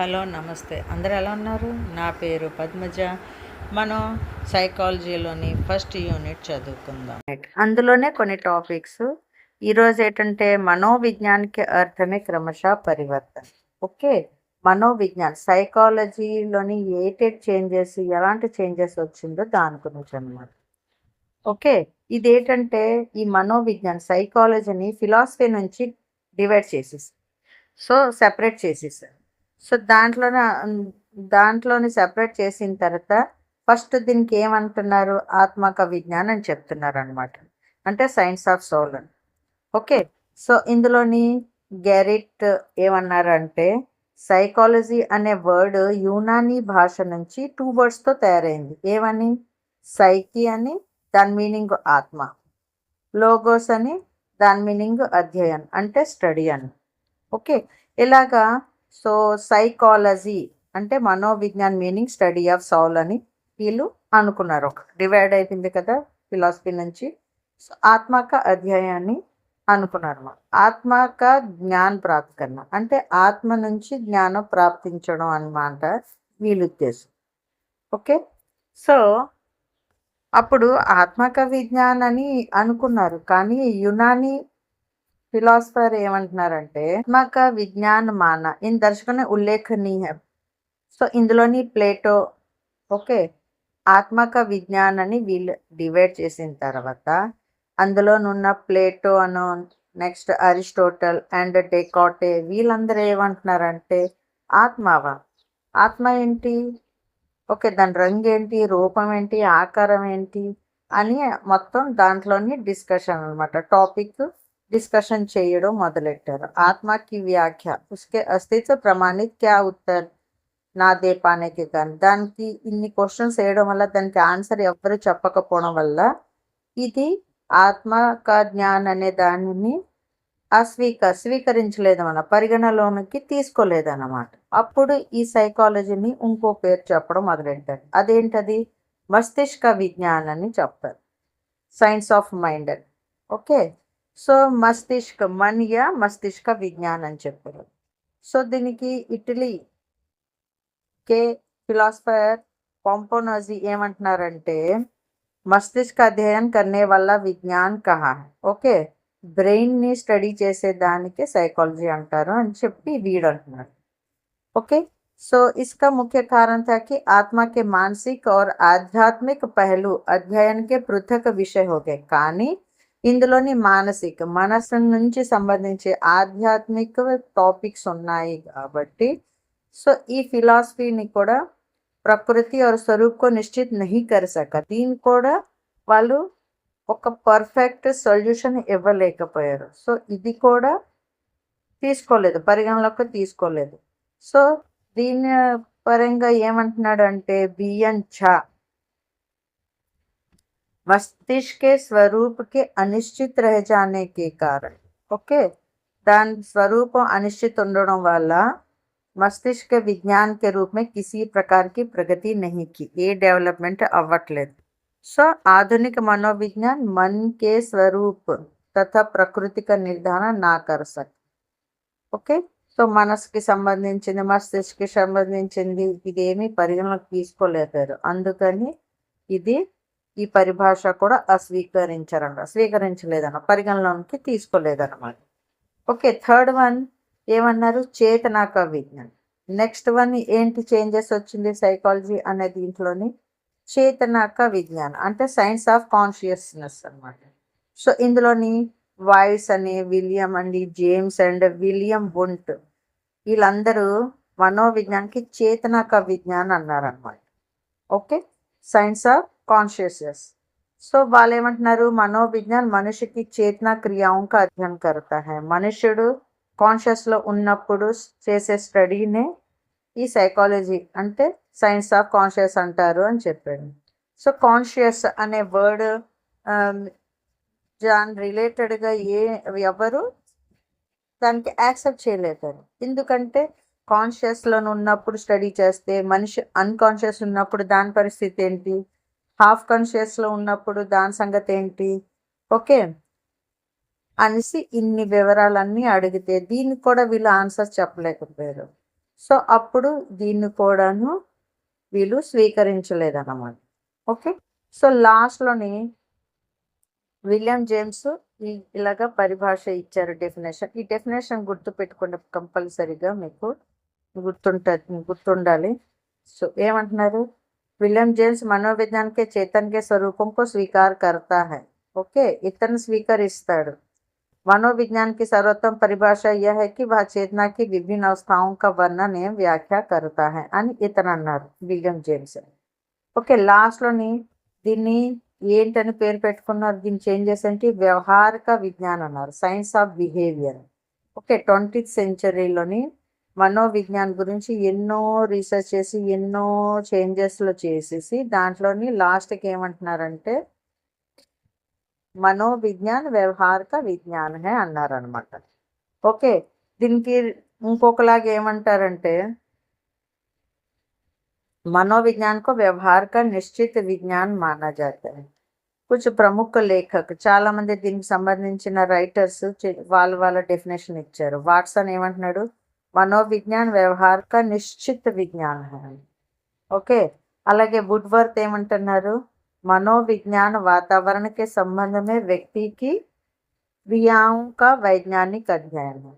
Hello నమస్తే అందరూ ఎలా ఉన్నారు? నా పేరు పద్మజ. మనం సైకాలజీలోని ఫస్ట్ యూనిట్ చదువుకుందాం. అందులోనే కొన్ని టాపిక్స్ ఈరోజు ఏంటంటే మనోవిజ్ఞానికి అర్థమే క్రమశः పరివర్తన. ఓకే, మనోవిజ్ఞాన్ సైకాలజీలోని చేంజెస్, ఎలాంటి చేంజెస్ వచ్చిందో దాని గురించి అనమాట. ఓకే, ఇదేంటంటే ఈ మనోవిజ్ఞాన్ సైకాలజీని ఫిలాసఫీ నుంచి డివైడ్ చేసేసి సెపరేట్ చేసేసారు. సో దాంట్లోని సెపరేట్ చేసిన తర్వాత ఫస్ట్ దీనికి ఏమంటున్నారు? ఆత్మక విజ్ఞానం అని చెప్తున్నారు అనమాట. అంటే సైన్స్ ఆఫ్ సోల్ అని. ఓకే, సో ఇందులోని గెరిట్ ఏమన్నారంటే సైకాలజీ అనే వర్డ్ యునానీ భాష నుంచి 2 వర్డ్స్తో తయారైంది. ఏమని? సైకి అని, దాని మీనింగ్ ఆత్మ. లోగోస్ అని, దాని మీనింగ్ అధ్యయన్ అంటే స్టడీ అని. ఓకే, ఇలాగా సో సైకాలజీ అంటే మనోవిజ్ఞాన్ మీనింగ్ స్టడీ ఆఫ్ సౌల్ అని వీళ్ళు అనుకున్నారు. ఒక డివైడ్ అయిపోయింది కదా ఫిలాసఫీ నుంచి. సో ఆత్మక అధ్యాయాన్ని అనుకున్నారు. ఆత్మక జ్ఞాన్ ప్రాప్తి కన్నా అంటే ఆత్మ నుంచి జ్ఞానం ప్రాప్తించడం అన్నమాట వీళ్ళ ఉద్దేశం. ఓకే, సో అప్పుడు ఆత్మక విజ్ఞాన్ అనుకున్నారు. కానీ యునాని फिलॉसफर ఏమంటున్నారంటే ఆత్మక విజ్ఞాన మాన ఇన్ దర్శకనే ఉల్లేఖనీయ. సో ఇందులోని ప్లేటో ఓకే ఆత్మక విజ్ఞానాన్ని వీళ్ళు డివైడ్ చేసిన తర్వాత అందులోనున్న ప్లేటో అను నెక్స్ట్ అరిస్టోటల్ అండ్ డెకాటే వీళ్ళందరూ ఏమంటున్నారంటే ఆత్మ ఏంటి, ఓకే దాని రంగు ఏంటి, రూపం ఏంటి, ఆకారం ఏంటి అని మొత్తం దాంట్లోని డిస్కషన్ అనమాట. టాపిక్ డిస్కషన్ చేయడం మొదలెట్టారు. ఆత్మకి వ్యాఖ్య ఉస్కే అస్తిత్వ ప్రమాణిత్ క్యా ఉత్తర్ నా దే పానేకి కానీ దానికి ఇన్ని క్వశ్చన్స్ వేయడం వల్ల దానికి ఆన్సర్ ఎవ్వరు చెప్పకపోవడం వల్ల ఇది ఆత్మక జ్ఞాన్ అనే దానిని స్వీకరించలేదన్నమాట, పరిగణలోనికి తీసుకోలేదన్నమాట. అప్పుడు ఈ సైకాలజీని ఇంకో పేరు చెప్పడం మొదలెట్టారు. అదేంటది? మస్తిష్క విజ్ఞాన్ అని చెప్తారు, సైన్స్ ఆఫ్ మైండ్ అని. ఓకే, సో మస్తిష్క విజ్ఞాన్ అని చెప్పారు. సో దీనికి ఇటలీ కే ఫిలాసఫర్ పాంపోనోజీ ఏమంటున్నారంటే మస్తిష్క అధ్యయనం కర్నే వల్ల విజ్ఞాన్ కహా. ఓకే, బ్రెయిన్ని స్టడీ చేసేదానికి సైకాలజీ అంటారు అని చెప్పి వీడు అంటున్నాడు. ओके, सो इसका मुख्य कारण था कि आत्मा के मानसिक और आध्यात्मिक पहलू अध्ययन के पृथक विषय हो गए. కానీ ఇందులోని మానసిక మనసు నుంచి సంబంధించి ఆధ్యాత్మిక టాపిక్స్ ఉన్నాయి కాబట్టి సో ఈ ఫిలాసఫీని కూడా ప్రకృతి और स्वरूप को निश्चित नहीं कर सका. దీన్ని కూడా వాళ్ళు ఒక పర్ఫెక్ట్ సొల్యూషన్ ఇవ్వలేకపోయారు. సో ఇది కూడా తీసుకోలేదు, పరిగణలోకి తీసుకోలేదు. సో దీని పరంగా ఏమంటున్నాడు అంటే బిఎన్ ఝా मस्तिष्क के स्वरूप के अनिश्चित रह जाने के कारण ओके दान स्वरूप अनिश्चित ఉండడం వల్ల मस्तिष्क विज्ञान के रूप में किसी प्रकार की प्रगति नहीं की, ये डेवलपमेंट అవ్వట్లేదు. సో आधुनिक मनोविज्ञान मन के स्वरूप तथा प्रकृति का निर्धारण ना कर सकते. ఓకే, సో మనసుకి సంబంధించింది, మస్తిష్కి సంబంధించింది ఇదేమీ పరిగణలోకి తీసుకోలేరు. అందుకని ఇది ఈ పరిభాష కూడా స్వీకరించలేదన్న, పరిగణలోకి తీసుకోలేదన్నమాట. ఓకే, థర్డ్ వన్ ఏమన్నారు? చేతనాక విజ్ఞానం. నెక్స్ట్ వన్ ఏంటి చేంజెస్ వచ్చింది సైకాలజీ అనే దీంట్లోని? చేతనాక విజ్ఞానం అంటే సైన్స్ ఆఫ్ కాన్షియస్నెస్ అనమాట. సో ఇందులోని వాయిస్ అని William and James and William Wundt వీళ్ళందరూ మనోవిజ్ఞానికి చేతనాక విజ్ఞానం అన్నారనమాట. Okay, science of consciousness. So వాళ్ళు ఏమంటున్నారు? మనోవిజ్ఞాన్ మనిషికి చేతన క్రియాओं का अध्ययन करता है. మనుషుడు కాన్షియస్లో ఉన్నప్పుడు చేసే స్టడీనే ఈ సైకాలజీ అంటే సైన్స్ ఆఫ్ కాన్షియస్ అంటారు అని చెప్పాడు. సో కాన్షియస్ అనే వర్డ్ దాని రిలేటెడ్గా ఎవరు దానికి యాక్సెప్ట్ చేయలేరు. ఎందుకంటే కాన్షియస్లో ఉన్నప్పుడు స్టడీ చేస్తే మనిషి అన్కాన్షియస్ ఉన్నప్పుడు దాని పరిస్థితి ఏంటి, హాఫ్ కాన్షియస్లో ఉన్నప్పుడు దాని సంగతి ఏంటి, ఓకే అనేసి ఇన్ని వివరాలన్నీ అడిగితే దీనికి కూడా వీళ్ళు ఆన్సర్ చెప్పలేకపోయారు. సో అప్పుడు దీన్ని కూడాను వీళ్ళు స్వీకరించలేదన్నమాట. ఓకే. సో లాస్ట్‌లోని విలియం జేమ్స్ ఇలాగ పరిభాష ఇచ్చారు డెఫినేషన్. ఈ డెఫినేషన్ గుర్తుపెట్టుకోండి కంపల్సరీగా మీకు గుర్తుండాలి. సో ఏమంటున్నారు? విలియం జేమ్స్ మనోవిజ్ఞాన్ के चेतन के स्वरूपों को स्वीकार करता है. ఓకే. ఇతను స్వీకరిస్తాడు. मनोविज्ञान की सर्वोत्तम परिभाषा यह है कि वह चेतना की विभिन्न अवस्थाओं का वर्णन एवं व्याख्या करता है అని ఇతను అన్నారు విలియం జేమ్స్. ఓకే. లాస్ట్‌లోని దీన్ని ఏంటని పేరు పెట్టుకున్నారు? దీని చేంజెస్ ఏంటి? వ్యవహారిక విజ్ఞానం అన్నారు. Science of behaviour. Okay. 20th సెంచరీలోని మనోవిజ్ఞాన్ గురించి ఎన్నో రీసెర్చ్ చేసి ఎన్నో చేంజెస్లో చేసేసి దాంట్లోని లాస్ట్కి ఏమంటున్నారంటే మనోవిజ్ఞాన్ వ్యవహారిక విజ్ఞాన్ హే అన్నారనమాట. ఓకే. దీనికి ఇంకొకలాగా ఏమంటారంటే मनोविज्ञान को व्यवहार का निश्चित विज्ञान माना जाता है. कुछ प्रमुख लेखक చాలా మంది దీనికి సంబంధించిన రైటర్స్ వాళ్ళ డెఫినేషన్ ఇచ్చారు. వాట్సన్ ఏమంటున్నాడు? మనోవిజ్ఞాన్ వ్యవహార్ కా నిశ్చిత విజ్ఞాన్ హై. ఓకే. అలాగే వుడ్వర్త్ ఏమంటున్నారు? मनोविज्ञान वातावरण के संबंध में व्यक्ति की क्रियाओं का वैज्ञानिक अध्ययन है.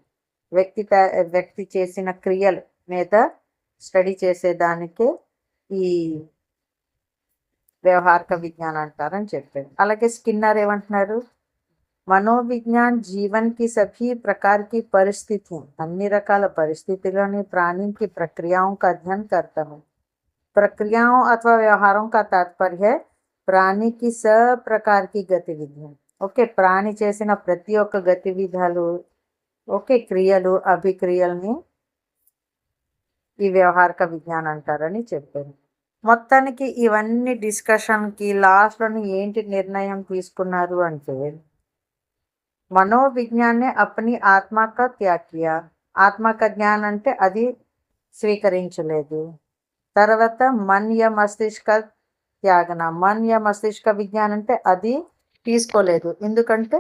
వ్యక్తి చేసిన క్రియల మీద స్టడీ చేసేదానికే ఈ వ్యవహారిక విజ్ఞానం అంటారని చెప్పారు. అలాగే స్కిన్నర్ ఏమంటున్నారు? मनोविज्ञान जीवन की सभी प्रकार की परिस्थितियों अन्य रकाल परिस्थितियों प्राणी की प्रक्रियाओं का अध्ययन करता है. प्रक्रियाओं अथवा व्यवहारों का तात्पर्य है प्राणी की सब प्रकार की गतिविधियां. ఓకే. ప్రాణి చేసిన ప్రతి ఒక్క గతివిధాలు ఓకే క్రియలు అభిక్రియల్ని ఈ వ్యవహారిక విజ్ఞానం అంటారని చెప్పారు. మొత్తానికి ఇవన్నీ డిస్కషన్కి లాస్ట్లోని ఏంటి నిర్ణయం తీసుకున్నారు అంటే मनोविज्ञान ने अपनी आत्मा का त्याग किया. ఆత్మ का జ్ఞాన్ అంటే అది స్వీకరించలేదు. తర్వాత మన్ యా మస్తిష్క త్యాగన. మన్ యా మస్తిష్క విజ్ఞానం అంటే అది తీసుకోలేదు. ఎందుకంటే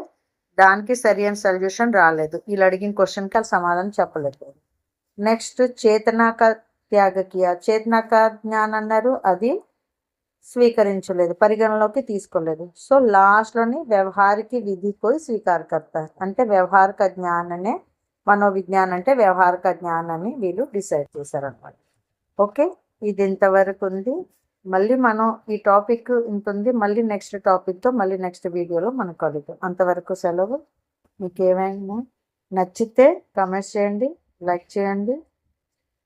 దానికి సరైన సొల్యూషన్ రాలేదు. వీళ్ళు అడిగిన క్వశ్చన్కి అది సమాధానం చెప్పలేదు. నెక్స్ట్ చేతనా కా త్యాగ కియా. చేతనా కా జ్ఞాన్ అన్నారు, అది స్వీకరించలేదు, పరిగణలోకి తీసుకోలేదు. సో లాస్ట్లోని వ్యవహారిక విధి కోయి స్వీకార కర్తా అంటే వ్యవహారిక జ్ఞాననే మనోవిజ్ఞానం అంటే వ్యవహారిక జ్ఞానాన్ని వీళ్ళు డిసైడ్ చేశారనమాట. ఓకే. ఇది ఇంతవరకు ఉంది. మళ్ళీ మనం ఈ టాపిక్ ఉంటుంది. మళ్ళీ నెక్స్ట్ టాపిక్తో మళ్ళీ నెక్స్ట్ వీడియోలో మనం కలుద్దాం. అంతవరకు సెలవు. మీకు ఏమైనా నచ్చితే కామెంట్స్ చేయండి, లైక్ చేయండి,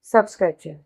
సబ్స్క్రైబ్ చేయండి.